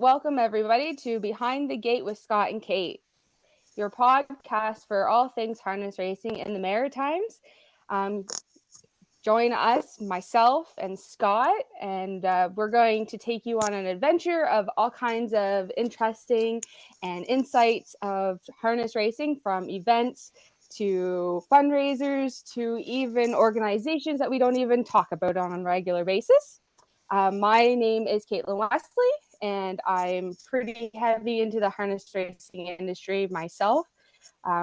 Welcome everybody to Behind the Gate with Scott and Kate, your podcast for all things harness racing in the Maritimes. Join us, myself and Scott, and we're going to take you on an adventure of all kinds of interesting and insights of harness racing, from events to fundraisers to even organizations that we don't even talk about on a regular basis. My name is Caitlin Wesley, and I'm pretty heavy into the harness racing industry myself,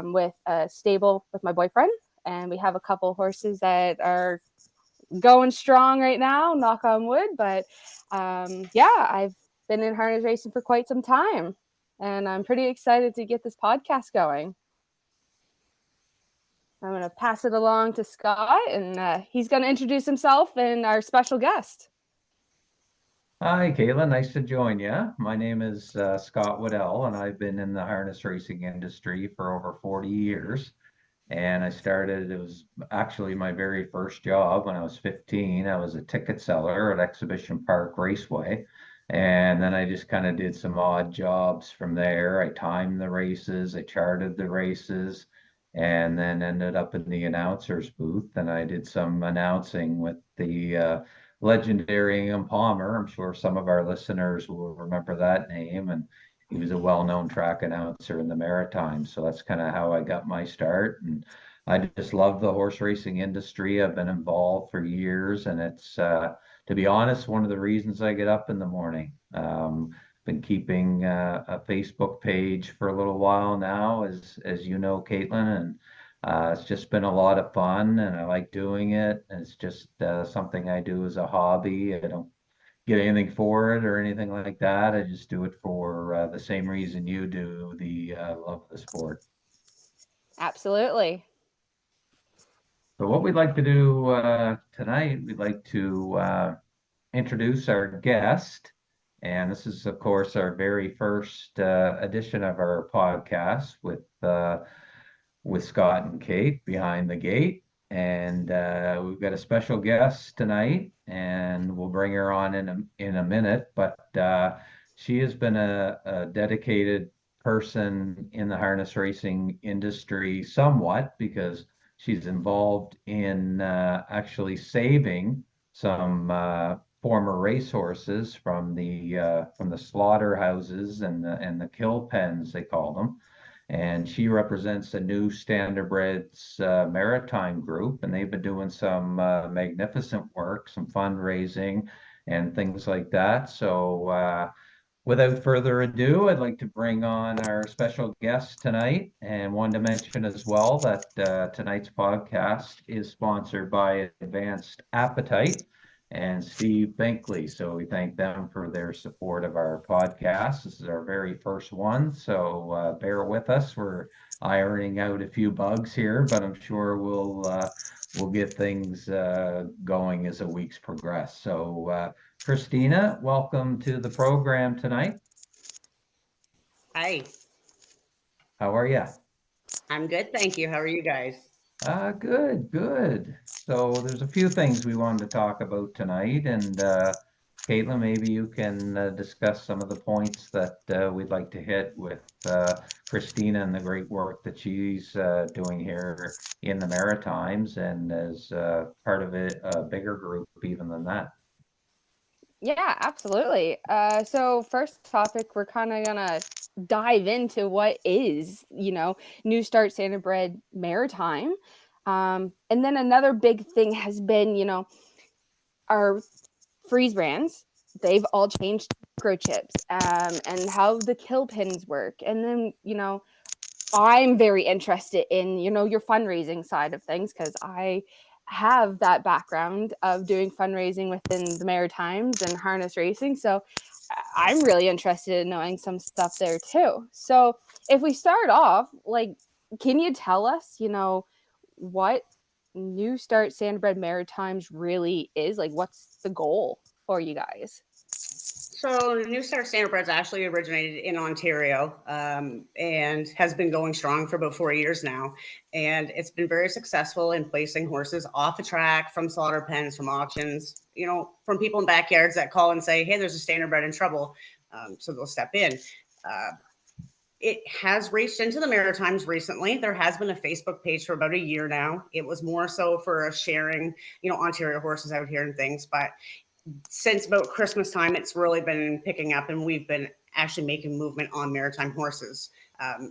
with a stable with my boyfriend. And we have a couple horses that are going strong right now, knock on wood. But I've been in harness racing for quite some time, and I'm pretty excited to get this podcast going. I'm going to pass it along to Scott, and he's going to introduce himself and our special guest. Hi, Kayla. Nice to join you. My name is Scott Waddell, and I've been in the harness racing industry for over 40 years. And it was actually my very first job when I was 15. I was a ticket seller at Exhibition Park Raceway. And then I just kind of did some odd jobs from there. I timed the races, I charted the races, and then ended up in the announcer's booth. And I did some announcing with the legendary Ian Palmer. I'm sure some of our listeners will remember that name. And he was a well-known track announcer in the Maritimes. So that's kind of how I got my start. And I just love the horse racing industry. I've been involved for years, and it's, to be honest, one of the reasons I get up in the morning. Been keeping a Facebook page for a little while now, as you know, Caitlin, and it's just been a lot of fun, and I like doing it. And it's just something I do as a hobby. I don't get anything for it or anything like that. I just do it for the same reason you do, the love of the sport. Absolutely. So what we'd like to do tonight, we'd like to introduce our guest. And this is, of course, our very first edition of our podcast with Scott and Kate behind the gate. And we've got a special guest tonight, and we'll bring her on in a minute. But she has been a dedicated person in the harness racing industry somewhat, because she's involved in actually saving some former racehorses from the slaughterhouses and the kill pens, they call them. And she represents a new Standardbreds maritime group, and they've been doing some magnificent work, some fundraising and things like that. So without further ado, I'd like to bring on our special guest tonight, and wanted to mention as well that tonight's podcast is sponsored by Advanced Appetite and Steve Binkley. So we thank them for their support of our podcast. This is our very first one, so bear with us. We're ironing out a few bugs here, but I'm sure we'll get things going as the weeks progress. So Christina, welcome to the program tonight. Hi, How are you? I'm good. Thank you. How are you guys? Good, good. So there's a few things we wanted to talk about tonight, and Caitlin, maybe you can discuss some of the points that we'd like to hit with Christina and the great work that she's doing here in the Maritimes, and as part of a bigger group even than that. Yeah, absolutely. So first topic, we're kind of gonna dive into what is, New Start Standardbred Maritime. And then another big thing has been, our freeze brands. They've all changed microchips, and how the kill pins work. And then, I'm very interested in, your fundraising side of things, because I have that background of doing fundraising within the Maritimes and harness racing. So I'm really interested in knowing some stuff there too. So if we start off, can you tell us, what New Start Standardbred Maritimes really is? Like, what's the goal for you guys? So, New Start Standardbreds actually originated in Ontario and has been going strong for about 4 years now. And it's been very successful in placing horses off the track, from slaughter pens, from auctions, from people in backyards that call and say, hey, there's a Standardbred in trouble. So they'll step in. It has raced into the Maritimes recently. There has been a Facebook page for about a year now. It was more so for sharing, Ontario horses out here and things. But since about Christmas time, it's really been picking up, and we've been actually making movement on Maritime horses.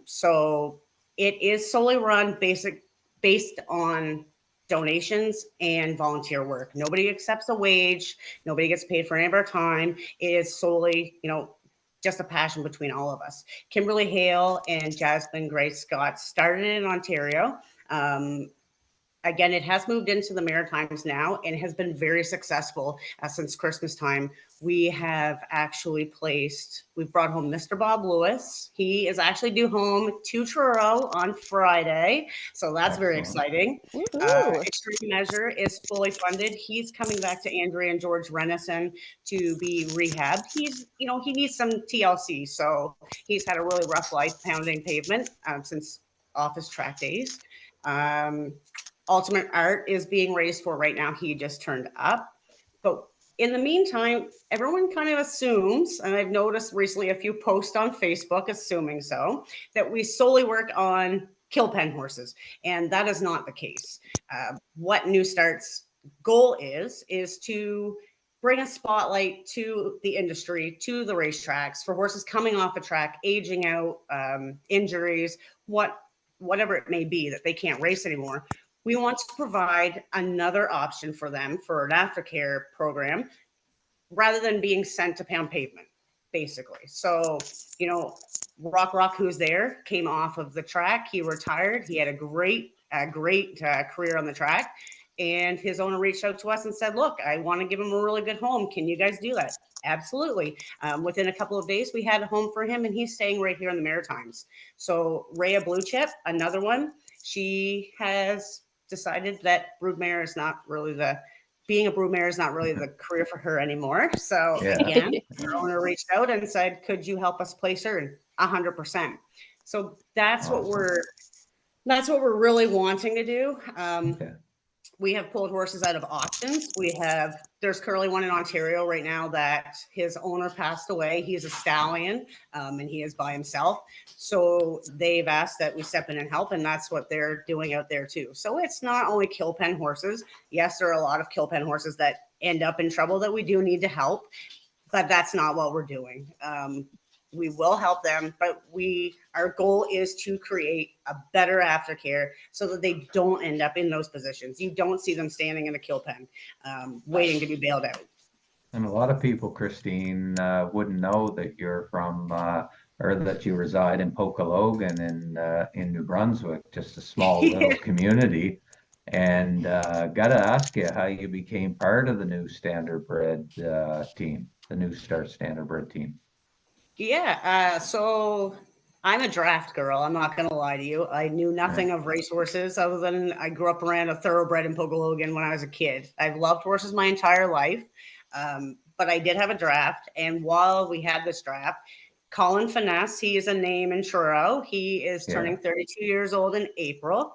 So it is solely run based on donations and volunteer work. Nobody accepts a wage. Nobody gets paid for any of our time. It is solely, just a passion between all of us. Kimberly Hale and Jasmine Gray Scott started in Ontario. Again, it has moved into the Maritimes now and has been very successful since Christmas time. We have actually we've brought home Mr. Bob Lewis. He is actually due home to Truro on Friday. So that's very exciting. Extreme Measure is fully funded. He's coming back to Andrea and George Renison to be rehabbed. He needs some TLC. So he's had a really rough life pounding pavement since office track days. Ultimate Art is being raised for right now. He just turned up. But in the meantime, everyone kind of assumes, and I've noticed recently a few posts on Facebook assuming so, that we solely work on kill pen horses. And that is not the case. What New Start's goal is to bring a spotlight to the industry, to the racetracks, for horses coming off a track, aging out, injuries, whatever it may be, that they can't race anymore. We want to provide another option for them for an aftercare program rather than being sent to pound pavement, basically. So, Rock, who's there, came off of the track. He retired. He had a great career on the track. And his owner reached out to us and said, look, I want to give him a really good home. Can you guys do that? Absolutely. Within a couple of days, we had a home for him, and he's staying right here in the Maritimes. So Rhea Blue Chip, another one, she has decided that broodmare is not really being a broodmare is not really the career for her anymore. So again, her owner reached out and said, could you help us place her? And 100%. So that's awesome. That's what we're really wanting to do. We have pulled horses out of auctions. There's currently one in Ontario right now that his owner passed away. He's a stallion, and he is by himself. So they've asked that we step in and help, and that's what they're doing out there too. So it's not only kill pen horses. Yes, there are a lot of kill pen horses that end up in trouble that we do need to help, but that's not what we're doing. We will help them, but our goal is to create a better aftercare so that they don't end up in those positions. You don't see them standing in a kill pen waiting to be bailed out. And a lot of people, Christine, wouldn't know that you're from or that you reside in Pokalogan in New Brunswick, just a small little community. And got to ask you how you became part of the new Standardbred team, the New Start Standardbred team. Yeah, so I'm a draft girl. I'm not going to lie to you. I knew nothing of racehorses other than I grew up around a thoroughbred in Pokalogan when I was a kid. I've loved horses my entire life, but I did have a draft. And while we had this draft, Colin Finesse, he is a name in Truro. He is turning 32 years old in April.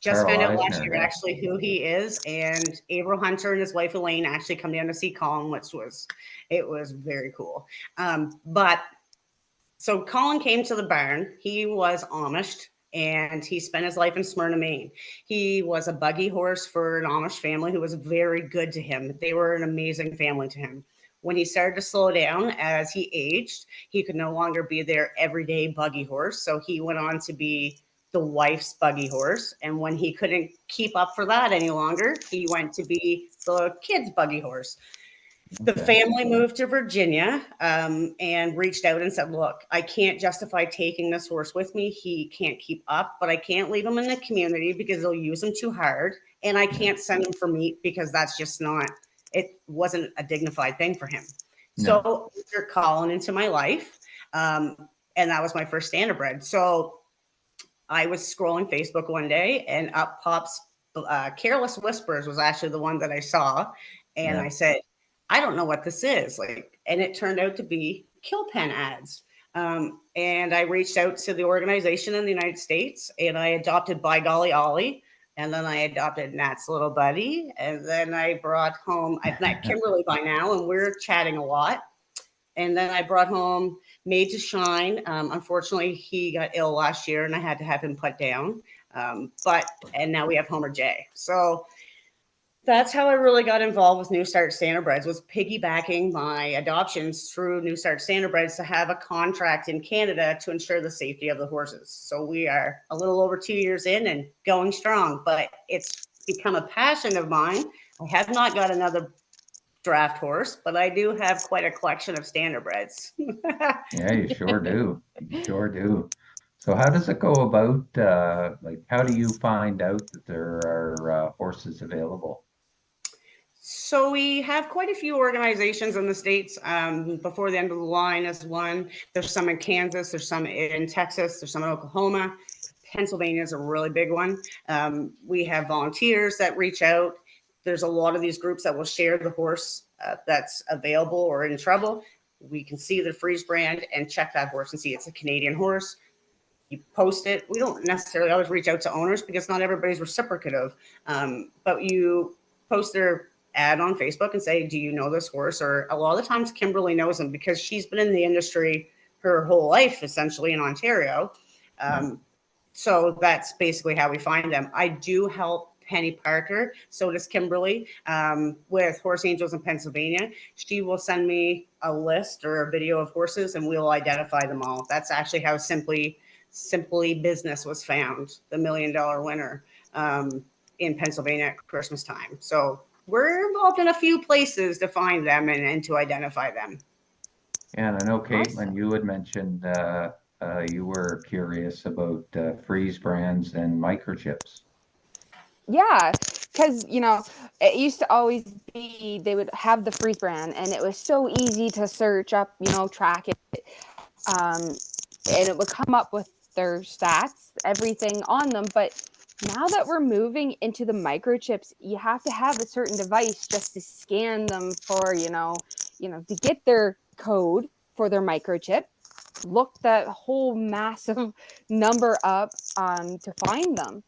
Just found out last year actually who he is, and Averill Hunter and his wife Elaine actually come down to see Colin, which was very cool. But so Colin came to the barn. He was Amished, and he spent his life in Smyrna, Maine. He was a buggy horse for an Amish family who was very good to him. They were an amazing family to him. When he started to slow down as he aged, he could no longer be their everyday buggy horse, so he went on to be the wife's buggy horse. And when he couldn't keep up for that any longer, he went to be the kid's buggy horse. The family moved to Virginia and reached out and said, look, I can't justify taking this horse with me. He can't keep up, but I can't leave him in the community because they'll use him too hard. And I can't send him for meat because that's just it wasn't a dignified thing for him. No. So I took Colin into my life. And that was my first Standardbred. So I was scrolling Facebook one day and up pops Careless Whispers was actually the one that I saw. And I said, I don't know what this is. And it turned out to be kill pen ads. And I reached out to the organization in the United States, and I adopted By Golly Ollie. And then I adopted Nat's little buddy. And then I brought home, I've met Kimberly by now, and we're chatting a lot. And then I brought home Made to Shine. Unfortunately, he got ill last year and I had to have him put down. And now we have Homer J. So that's how I really got involved with New Start Standardbreds, was piggybacking my adoptions through New Start Standardbreds to have a contract in Canada to ensure the safety of the horses. So we are a little over 2 years in and going strong, but it's become a passion of mine. I have not got another draft horse, but I do have quite a collection of Standardbreds. Yeah, you sure do. You sure do. So how does it go about, like, how do you find out that there are horses available? So we have quite a few organizations in the States. Before the End of the Line is one. There's some in Kansas. There's some in Texas. There's some in Oklahoma. Pennsylvania is a really big one. We have volunteers that reach out. There's a lot of these groups that will share the horse that's available or in trouble. We can see the freeze brand and check that horse and see it's a Canadian horse. You post it. We don't necessarily always reach out to owners because not everybody's reciprocative, but you post their ad on Facebook and say, do you know this horse? Or a lot of the times Kimberly knows them because she's been in the industry her whole life, essentially, in Ontario. So that's basically how we find them. I do help Penny Parker, so does Kimberly, with Horse Angels in Pennsylvania. She will send me a list or a video of horses and we'll identify them all. That's actually how Simply Business was found, the $1 million winner, in Pennsylvania at Christmas time. So we're involved in a few places to find them and to identify them. And I know, Caitlin, Awesome. you had mentioned you were curious about freeze brands and microchips. Yeah, because it used to always be they would have the freeze brand, and it was so easy to search up, track it, and it would come up with their stats, everything on them. But now that we're moving into the microchips, you have to have a certain device just to scan them for, to get their code for their microchip, look that whole massive number up to find them.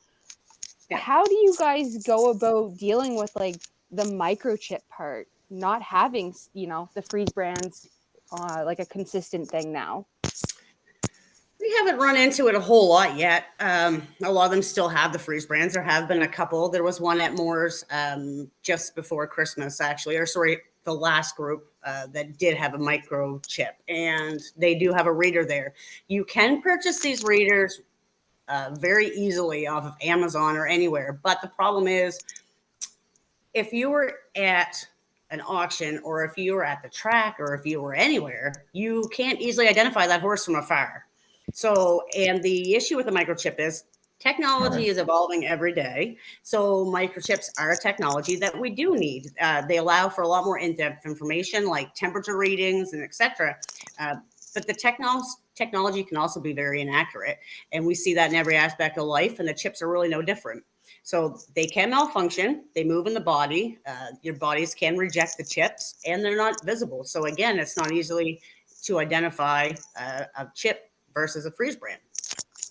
Yeah. How do you guys go about dealing with like the microchip part, not having, the freeze brands like a consistent thing now? We haven't run into it a whole lot yet. A lot of them still have the freeze brands. There have been a couple. There was one at Moore's just before Christmas, actually, or sorry, the last group that did have a microchip, and they do have a reader there. You can purchase these readers very easily off of Amazon or anywhere, but the problem is if you were at an auction or if you were at the track or if you were anywhere, you can't easily identify that horse from afar. So, and the issue with the microchip is technology Right. is evolving every day. So microchips are a technology that we do need. They allow for a lot more in-depth information like temperature readings and etc. But the technology can also be very inaccurate. And we see that in every aspect of life, and the chips are really no different. So they can malfunction. They move in the body. Your bodies can reject the chips, and they're not visible. So again, it's not easily to identify a chip versus a freeze brand.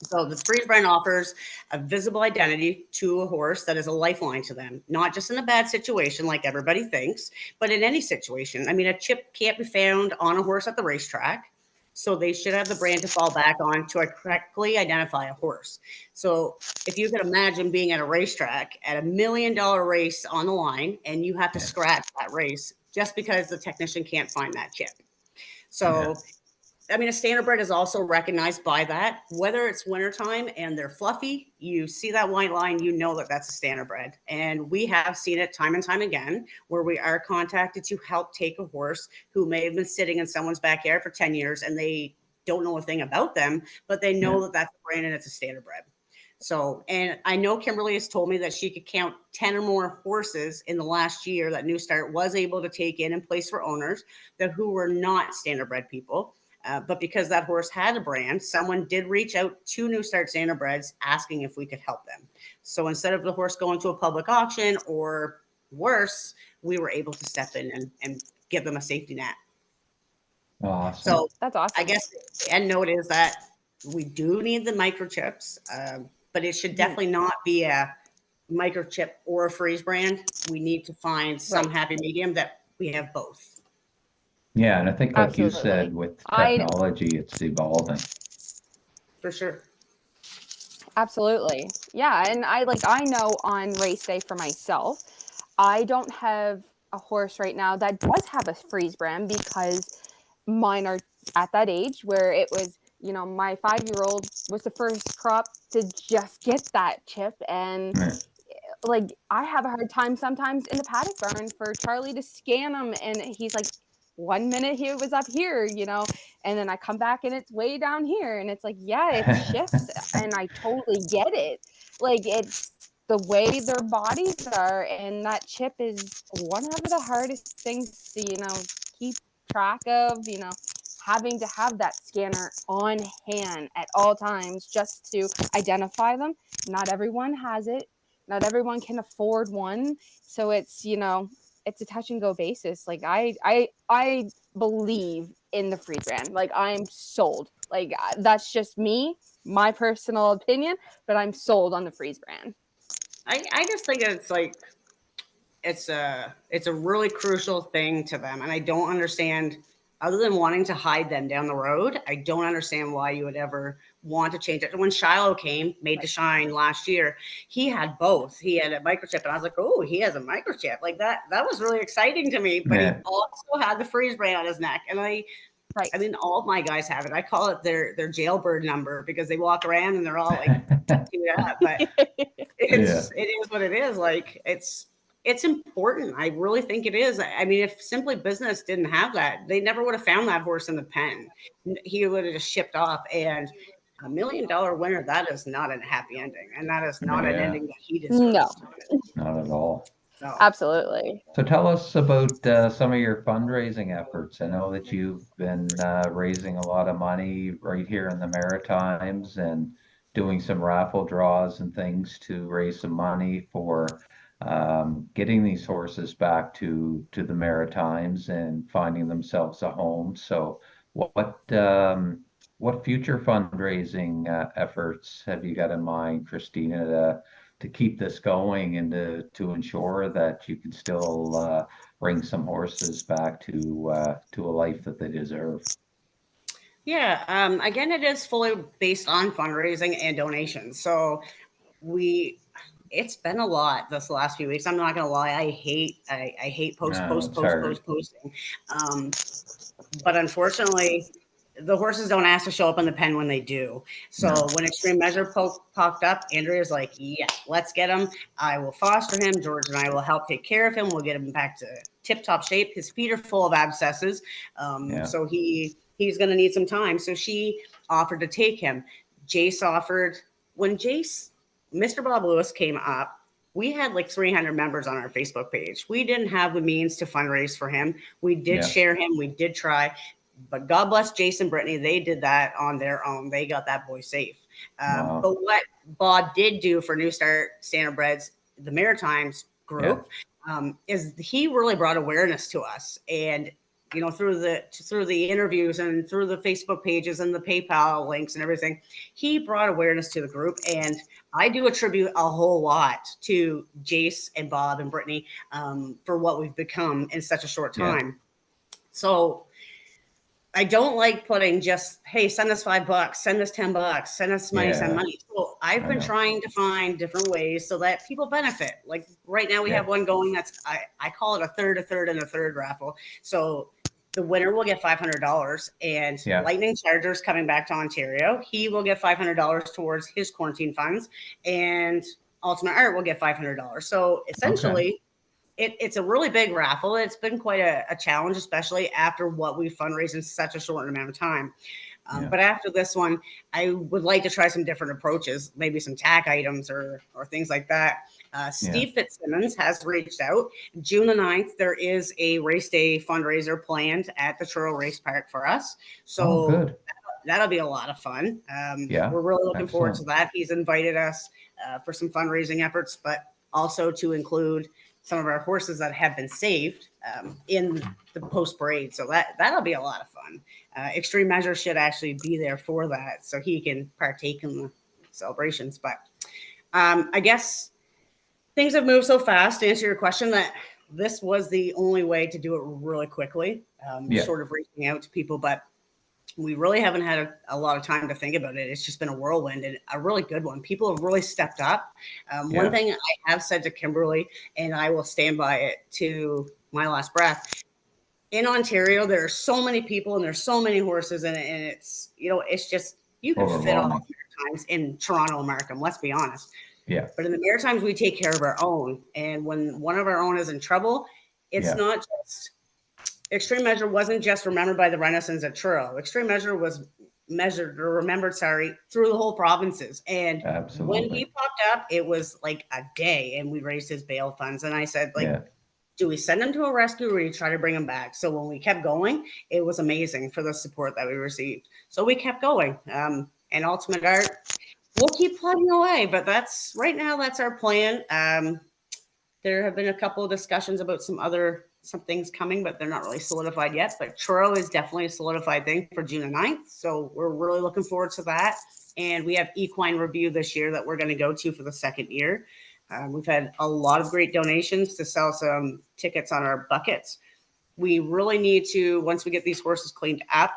So the freeze brand offers a visible identity to a horse that is a lifeline to them, not just in a bad situation like everybody thinks, but in any situation. I mean, a chip can't be found on a horse at the racetrack. So they should have the brand to fall back on to correctly identify a horse. So if you can imagine being at a racetrack at $1 million race on the line, and you have to Yes. scratch that race just because the technician can't find that chip. So, Yes. I mean, a standardbred is also recognized by that. Whether it's wintertime and they're fluffy, you see that white line, you know that that's a standardbred. And we have seen it time and time again where we are contacted to help take a horse who may have been sitting in someone's backyard for 10 years and they don't know a thing about them, but they know Yeah. that that's a brand and it's a standardbred. So, and I know Kimberly has told me that she could count 10 or more horses in the last year that New Start was able to take in and place for owners that who were not standardbred people. But because that horse had a brand, someone did reach out to New Start Standardbreds asking if we could help them. So instead of the horse going to a public auction or worse, we were able to step in and give them a safety net. Awesome. So That's awesome. I guess the end note is that we do need the microchips, but it should definitely not be a microchip or a freeze brand. We need to find some Right. happy medium that we have both. Yeah, and I think, like you Absolutely. said, with I technology, it's evolving. For sure. Absolutely. Yeah, and I know on race day for myself, I don't have a horse right now that does have a freeze brand because mine are at that age where it was, my 5-year-old was the first crop to just get that chip. And Yeah. like, I have a hard time sometimes in the paddock barn for Charlie to scan him, and he's like, 1 minute he was up here, and then I come back and it's way down here, and it's like, yeah, it shifts, and I totally get it. Like, it's the way their bodies are, and that chip is one of the hardest things to, keep track of, having to have that scanner on hand at all times just to identify them. Not everyone has it. Not everyone can afford one. So it's a touch and go basis. Like, I believe in the free brand. Like, I'm sold. Like, that's just me, my personal opinion, but I'm sold on the freeze brand. I just think it's like it's a really crucial thing to them, and I don't understand, other than wanting to hide them down the road, I don't understand why you would ever want to change it. When Shiloh came, made to shine last year, he had both. He had a microchip, and I was like, oh, he has a microchip. Like, that was really exciting to me. But he Yeah. also had the freeze brand on his neck, and Right. I mean, all of my guys have it. I call it their jailbird number because they walk around and they're all like tattooed up. But Yeah. it is what it is. Like, it's important. I really think it is. I mean, if Simply Business didn't have that, they never would have found that horse in the pen. He would have just shipped off. And $1 million winner, that is not a happy ending, and that is not an Yeah. ending that he No, deserves. Not at all. So absolutely. So tell us about some of your fundraising efforts. I know that you've been raising a lot of money right here in the Maritimes and doing some raffle draws and things to raise some money for getting these horses back to the Maritimes and finding themselves a home. So what future fundraising efforts have you got in mind, Christina, to keep this going and to ensure that you can still bring some horses back to a life that they deserve? yeah, again, it is fully based on fundraising and donations. So we it's been a lot this last few weeks. I'm not gonna lie. I hate No, it's hard. posting. Um, but unfortunately, the horses don't ask to show up in the pen when they do. So No. when Extreme Measure popped up, Andrea's like, yeah, let's get him. I will foster him. George and I will help take care of him. We'll get him back to tip top shape. His feet are full of abscesses. Yeah. So he's going to need some time. So she offered to take him. Jace offered. When Mr. Bob Lewis came up, we had like 300 members on our Facebook page. We didn't have the means to fundraise for him. We did Yeah. share him. We did try, but God bless Jason Brittany. They did that on their own. They got that boy safe. Wow. But what Bob did do for New Start Standardbreds, the Maritimes Yeah. group, is he really brought awareness to us. And through the interviews and through the Facebook pages and the PayPal links and everything, he brought awareness to the group. And I do attribute a whole lot to Jace and Bob and Brittany for what we've become in such a short Yeah. time. So I don't like putting just, hey, send us $5, send us $10, send us money, send Yeah. money. So I've I been know. trying to find different ways so that people benefit. Like right now we Yeah. have one going that's I call it a third, and a third raffle. So the winner will get $500, and Yeah. Lightning Charger's coming back to Ontario. He will get $500 towards his quarantine funds, and Ultimate Art will get $500. So Okay. essentially, it's a really big raffle. It's been quite a challenge, especially after what we fundraised in such a short amount of time. Yeah. But after this one, I would like to try some different approaches, maybe some tack items or things like that. Yeah. Steve Fitzsimmons has reached out. June the 9th, there is a race day fundraiser planned at the Truro Race Park for us. Oh, So good. that'll be a lot of fun. Yeah. We're really looking forward to Excellent. that. He's invited us for some fundraising efforts, but also to include some of our horses that have been saved in the post parade. So that'll be a lot of fun. Extreme Measure should actually be there for that, so he can partake in the celebrations. But I guess things have moved so fast, to answer your question, that this was the only way to do it really quickly, short of reaching out to people. But we really haven't had a lot of time to think about it. It's just been a whirlwind and a really good one. People have really stepped up. One thing I have said to Kimberly, and I will stand by it to my last breath, in Ontario, there are so many people and there's so many horses, and it's, it's just, you can fit all Maritimes in Toronto and Markham, let's be honest. Yeah. But in the Maritimes, we take care of our own. And when one of our own is in trouble, it's not just, Extreme Measure wasn't just remembered by the Renaissance at Truro. Extreme Measure was remembered, through the whole provinces. And when he popped up, it was like a day, and we raised his bail funds. And I said, do we send him to a rescue, or do we try to bring him back? So when we kept going, it was amazing for the support that we received. So we kept going. And Ultimate Art, we'll keep plugging away, but that's our plan. There have been a couple of discussions about some things coming, but they're not really solidified yet. But Truro is definitely a solidified thing for June 9th. So we're really looking forward to that. And we have Equine Review this year that we're going to go to for the second year. We've had a lot of great donations to sell some tickets on our buckets. We really need to, once we get these horses cleaned up,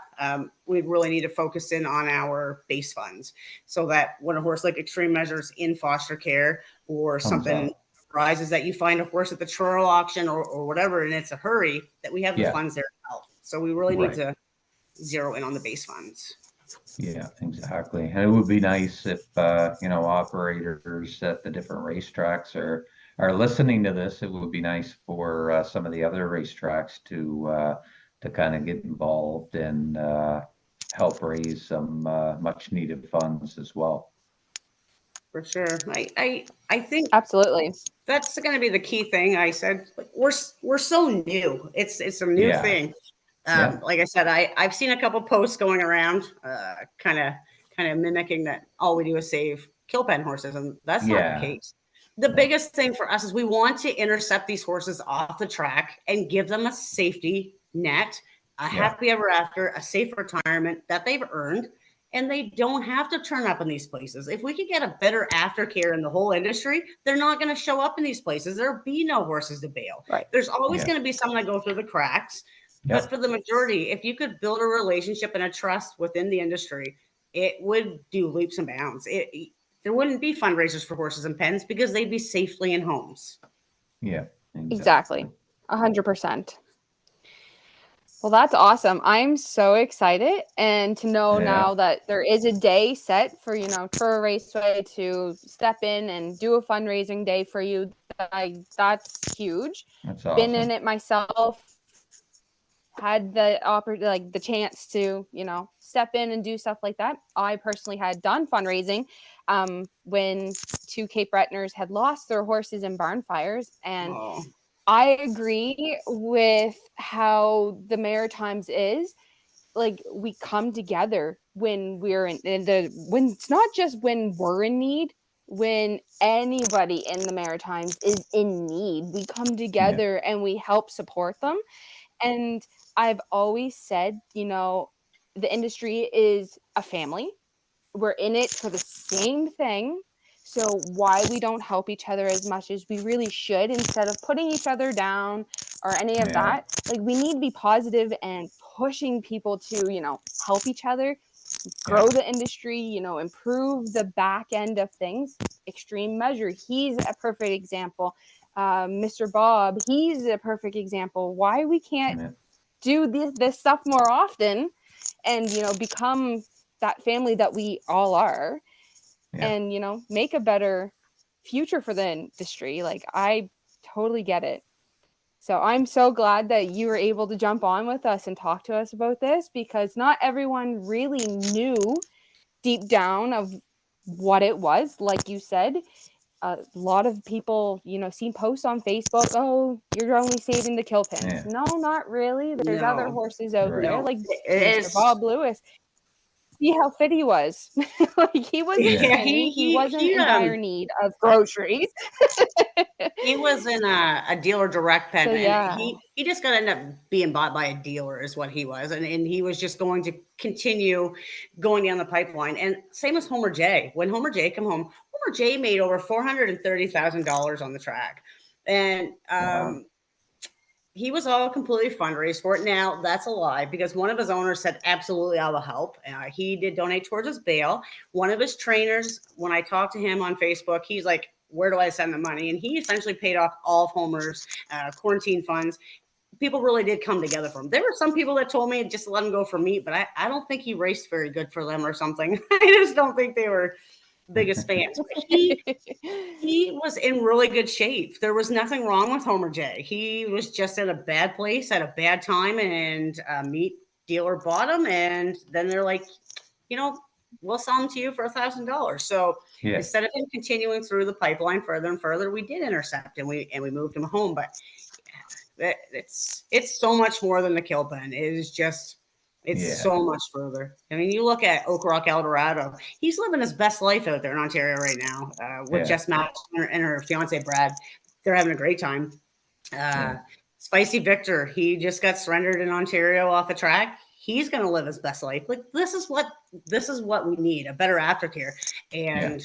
we really need to focus in on our base funds, so that when a horse like Extreme Measure's in foster care, or something rises, that you find a horse at the Truro auction or whatever, and it's a hurry, that we have the funds there to help. So we really need to zero in on the base funds. Yeah, exactly. And it would be nice if operators at the different racetracks are listening to this. It would be nice for some of the other racetracks to kind of get involved and help raise some much needed funds as well. For sure. I think absolutely that's going to be the key thing. I said, we're so new. It's a new thing. Like I said, I've seen a couple posts going around, kind of mimicking that all we do is save kill pen horses, and that's not the case. The biggest thing for us is we want to intercept these horses off the track and give them a safety net, a happy ever after, a safe retirement that they've earned, and they don't have to turn up in these places. If we could get a better aftercare in the whole industry, they're not going to show up in these places. There'll be no horses to bail. Right. There's always going to be some that go through the cracks. But for the majority, if you could build a relationship and a trust within the industry, it would do leaps and bounds. There wouldn't be fundraisers for horses and pens because they'd be safely in homes. Yeah, exactly. 100%. Well, that's awesome. I'm so excited, and to know now that there is a day set for, Truro Raceway to step in and do a fundraising day for you. That's huge. That's awesome. Been in it myself. Had the chance to, step in and do stuff like that. I personally had done fundraising when two Cape Bretoners had lost their horses in barn fires. And I agree with how the Maritimes is. Like, we come together when we're when it's not just when we're in need, when anybody in the Maritimes is in need, we come together and we help support them. And I've always said, the industry is a family. We're in it for the same thing. So why we don't help each other as much as we really should, instead of putting each other down or any of that. Like, we need to be positive and pushing people to, help each other, grow the industry, improve the back end of things. Extreme Measure, he's a perfect example. Mr. Bob, he's a perfect example. Why we can't do this stuff more often and, become that family that we all are, and, make a better future for the industry. Like, I totally get it. So I'm so glad that you were able to jump on with us and talk to us about this, because not everyone really knew deep down of what it was. Like you said, a lot of people, see posts on Facebook, oh, you're only saving the kill pins. No, not really. There's other horses out there, like Mr. Bob Lewis. See how fit he was. Like, he wasn't he wasn't in dire need of groceries. He was in a dealer direct pen, and he just got to end up being bought by a dealer is what he was, and he was just going to continue going down the pipeline. And same as Homer J. When Homer J came home, Homer J made over $430,000 on the track, and he was all completely fundraised for it. Now that's a lie because one of his owners said absolutely I will help. He did donate towards his bail. One of his trainers, when I talked to him on Facebook, he's like, "Where do I send the money?" And he essentially paid off all of Homer's quarantine funds. People really did come together for him. There were some people that told me just to let him go for meat, but I don't think he raced very good for them or something. I just don't think they were biggest fans. But he was in really good shape. There was nothing wrong with Homer J. He was just at a bad place at a bad time, and a meat dealer bought him. And then they're like, we'll sell them to you for $1,000. So instead of him continuing through the pipeline further and further, we did intercept and we moved him home. But it's so much more than the kill pen. It is just. It's so much further. I mean, you look at Oak Rock, El Dorado. He's living his best life out there in Ontario right now with Jess Match and her fiance, Brad. They're having a great time. Spicy Victor, he just got surrendered in Ontario off the track. He's going to live his best life. Like this is what we need, a better aftercare. And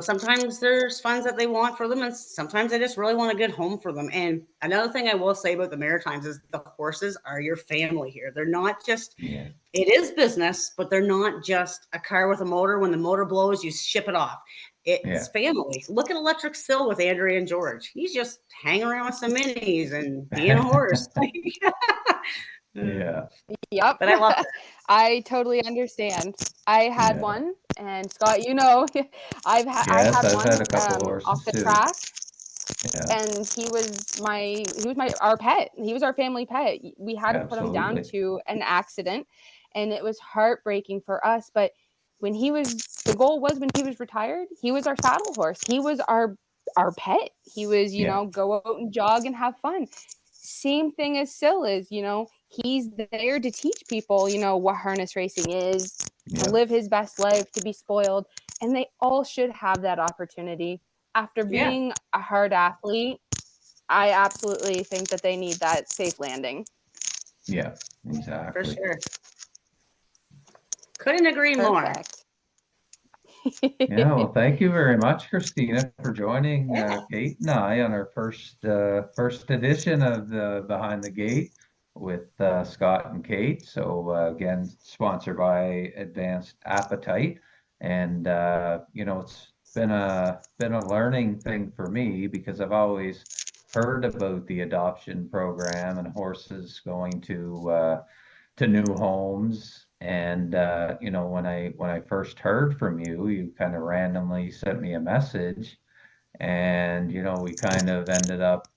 sometimes there's funds that they want for them, and sometimes they just really want a good home for them. And another thing I will say about the Maritimes is the horses are your family here. They're not just, it is business, but they're not just a car with a motor. When the motor blows, you ship it off. It's family. Look at Electric Still with Andrea and George. He's just hanging around with some minis and being a horse. Yep. But I love it. I totally understand. I had one, and Scott, I had one off the track, and he was our pet. He was our family pet. We had to put him down to an accident, and it was heartbreaking for us. But the goal was when he was retired, he was our saddle horse. He was our pet. He was, go out and jog and have fun. Same thing as Sil is, he's there to teach people, what harness racing is, to live his best life, to be spoiled. And they all should have that opportunity. After being a hard athlete, I absolutely think that they need that safe landing. Yeah, exactly. For sure. Couldn't agree more. Well, thank you very much, Christina, for joining Kate and I on our first edition of the Behind the Gate with Scott and Kate. So again, sponsored by Advanced Appetite, and it's been a learning thing for me because I've always heard about the adoption program and horses going to new homes. And when I first heard from you, you kind of randomly sent me a message, and we kind of ended up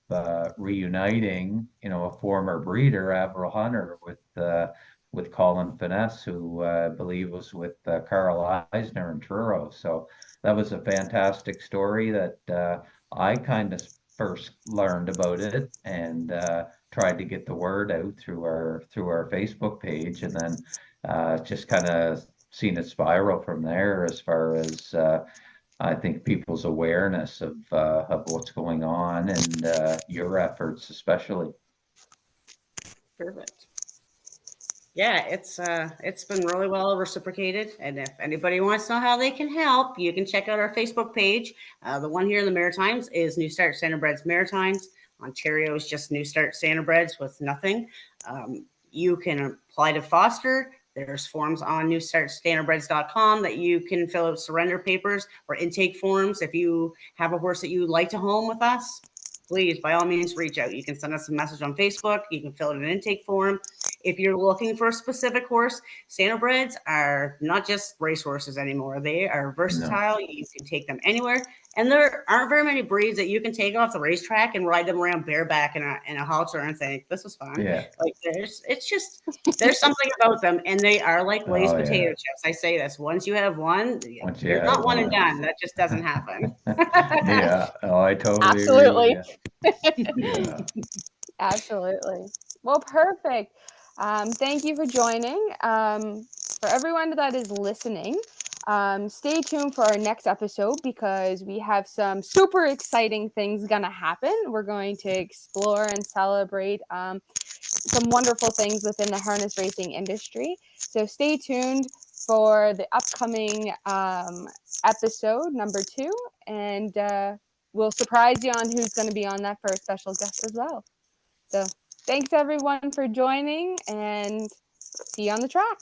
reuniting, a former breeder, Avril Hunter, with Colin Finesse, who I believe was with Carl Eisner and Truro. So that was a fantastic story that I kind of first learned about it and tried to get the word out through our Facebook page, and then just kind of seen it spiral from there as far as I think people's awareness of what's going on and your efforts especially. Perfect. Yeah, it's been really well reciprocated, and if anybody wants to know how they can help, you can check out our Facebook page. The one here in the Maritimes is New Start Standardbreds Maritimes. Ontario is just New Start Standardbreds with nothing. You can apply to foster. There's forms on newstartstandardbreds.com that you can fill out surrender papers or intake forms. If you have a horse that you would like to home with us, please, by all means, reach out. You can send us a message on Facebook. You can fill out an intake form. If you're looking for a specific horse, Standardbreds are not just race horses anymore. They are versatile. No. You can take them anywhere. And there aren't very many breeds that you can take off the racetrack and ride them around bareback in a halter and think, this is fun. Yeah. Like there's something about them. And they are like Lay's potato chips. I say this. Once you have one, you're not one and done. That just doesn't happen. Yeah. Oh, I totally Absolutely. agree. Yeah. Absolutely. Well, perfect. Thank you for joining. For everyone that is listening, stay tuned for our next episode because we have some super exciting things going to happen. We're going to explore and celebrate some wonderful things within the harness racing industry. So stay tuned for the upcoming episode number 2, and we'll surprise you on who's going to be on that for a special guest as well. So Thanks everyone for joining, and see you on the track.